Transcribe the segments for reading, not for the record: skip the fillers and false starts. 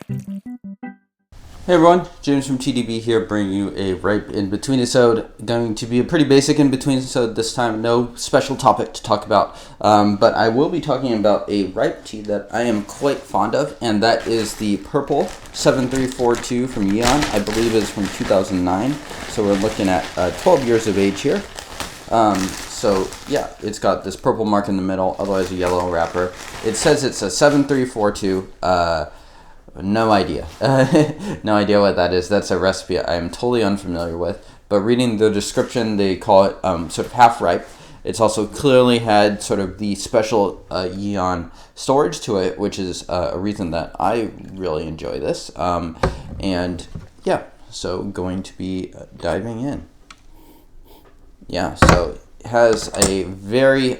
Hey everyone, James from TeaDB here, bringing you a ripe Inbetweenisode. Going to be a pretty basic Inbetweenisode this time, no special topic to talk about, but I will be talking about a ripe tea that I am quite fond of, and that is the Pu'erh 7342 from Yeon. I believe is from 2009, so we're looking at 12 years of age here. So yeah, it's got this purple mark in the middle, otherwise a yellow wrapper. It says it's a 7342. No idea. No idea what that is. That's a recipe I am totally unfamiliar with. But reading the description, they call it sort of half ripe. It's also clearly had sort of the special Yeon storage to it, which is a reason that I really enjoy this. And yeah, so going to be diving in. Yeah, so it has a very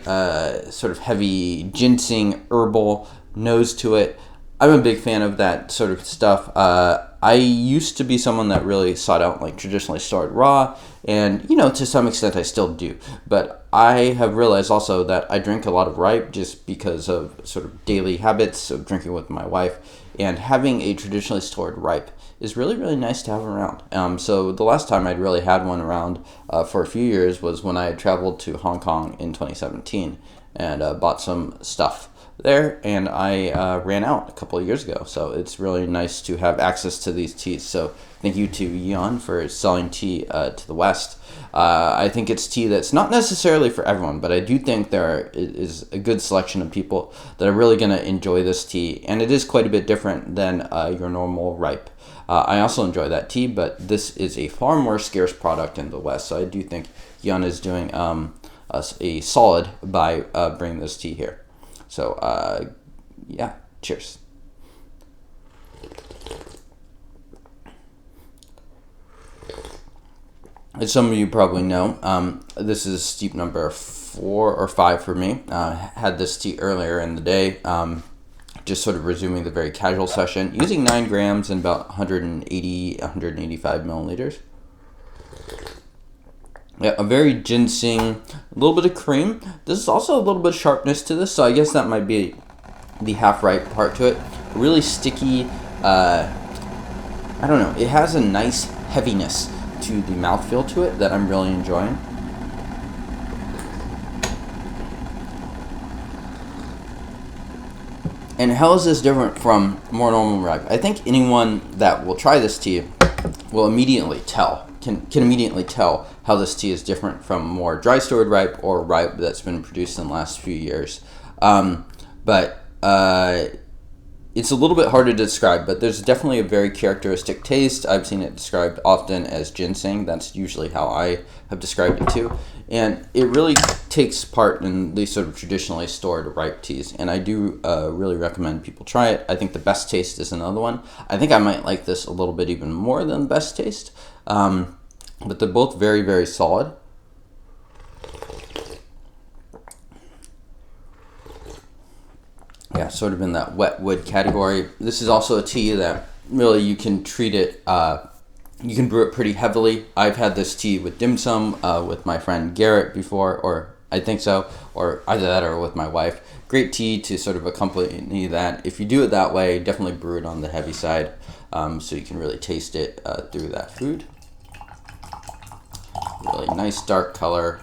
sort of heavy ginseng herbal nose to it. I'm a big fan of that sort of stuff. I used to be someone that really sought out like traditionally stored raw, and to some extent I still do. But I have realized also that I drink a lot of ripe just because of sort of daily habits of drinking with my wife, and having a traditionally stored ripe is really, really nice to have around. So the last time I'd really had one around for a few years was when I had traveled to Hong Kong in 2017 and bought some stuff there, and I ran out a couple of years ago, so it's really nice to have access to these teas. So thank you to Yeon for selling tea to the West. I think it's tea that's not necessarily for everyone, but I do think there is a good selection of people that are really going to enjoy this tea, and it is quite a bit different than your normal ripe. I also enjoy that tea, but this is a far more scarce product in the West, so I do think Yeon is doing us a solid by bringing this tea here. So, yeah, cheers. As some of you probably know, this is steep number 4 or 5 for me. Had this tea earlier in the day, just sort of resuming the very casual session, using 9 grams and about 185 milliliters. Yeah, a very ginseng, a little bit of cream. This is also a little bit of sharpness to this, so I guess that might be the half-ripe part to it. Really sticky, I don't know, it has a nice heaviness to the mouthfeel to it that I'm really enjoying. And how is this different from more normal ripe? I think anyone that will try this tea will immediately tell, can immediately tell how this tea is different from more dry stored ripe or ripe that's been produced in the last few years. But it's a little bit hard to describe, but there's definitely a very characteristic taste. I've seen it described often as ginseng. That's usually how I have described it too. And it really takes part in these sort of traditionally stored ripe teas. And I do really recommend people try it. I think the best taste is another one. I think I might like this a little bit even more than the best taste. But they're both very, very solid. Yeah, sort of in that wet wood category. This is also a tea that really you can treat it, you can brew it pretty heavily. I've had this tea with dim sum with my friend Garrett before, or I think so, or either that or with my wife. Great tea to sort of accompany that. If you do it that way, definitely brew it on the heavy side so you can really taste it through that food. Really nice dark color.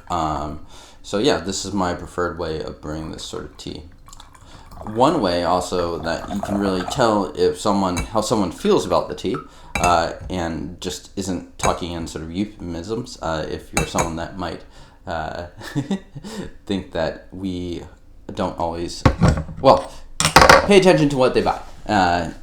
So yeah, this is my preferred way of brewing this sort of tea. One way also that you can really tell how someone feels about the tea and just isn't talking in sort of euphemisms, if you're someone that might think that we don't always, well, pay attention to what they buy.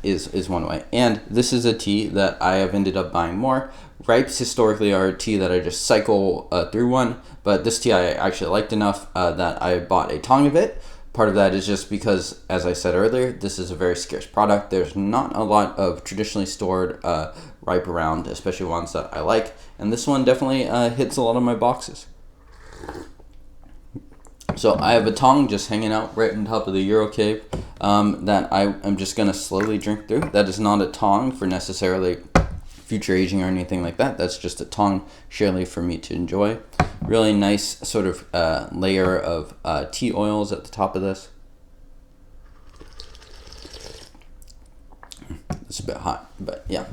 Is one way. And this is a tea that I have ended up buying more. Ripes historically are a tea that I just cycle through one, but this tea I actually liked enough that I bought a tong of it. Part of that is just because, as I said earlier, this is a very scarce product. There's not a lot of traditionally stored ripe around, especially ones that I like, and this one definitely hits a lot of my boxes. So I have a tong just hanging out right on top of the Euro cave that I'm just going to slowly drink through. That is not a tong for necessarily future aging or anything like that. That's just a tong surely for me to enjoy. Really nice sort of layer of tea oils at the top of this. This It's a bit hot, but yeah.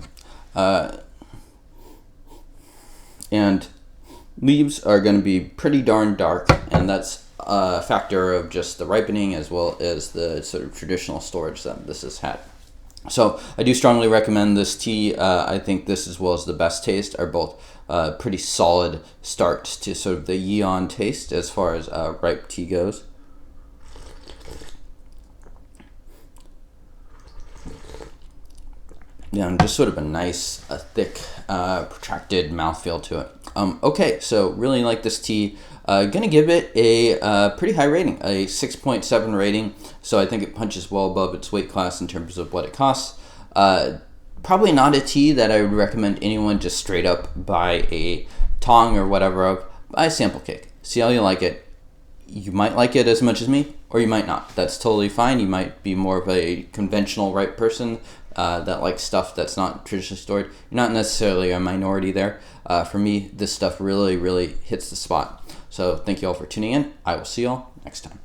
And leaves are going to be pretty darn dark, and that's a factor of just the ripening as well as the sort of traditional storage that this has had. So I do strongly recommend this tea. I think this, as well as the best taste, are both pretty solid start to sort of the Yeon taste as far as ripe tea goes. Yeah, and just sort of a nice, thick, protracted mouthfeel to it. Okay, so really like this tea. Gonna give it a pretty high rating, a 6.7 rating. So I think it punches well above its weight class in terms of what it costs. Probably not a tea that I would recommend anyone just straight up buy a tong or whatever of. Buy a sample cake. See how you like it. You might like it as much as me, or you might not. That's totally fine. You might be more of a conventional ripe person that likes stuff that's not traditionally stored. You're not necessarily a minority there. For me, this stuff really, really hits the spot. So thank you all for tuning in. I will see you all next time.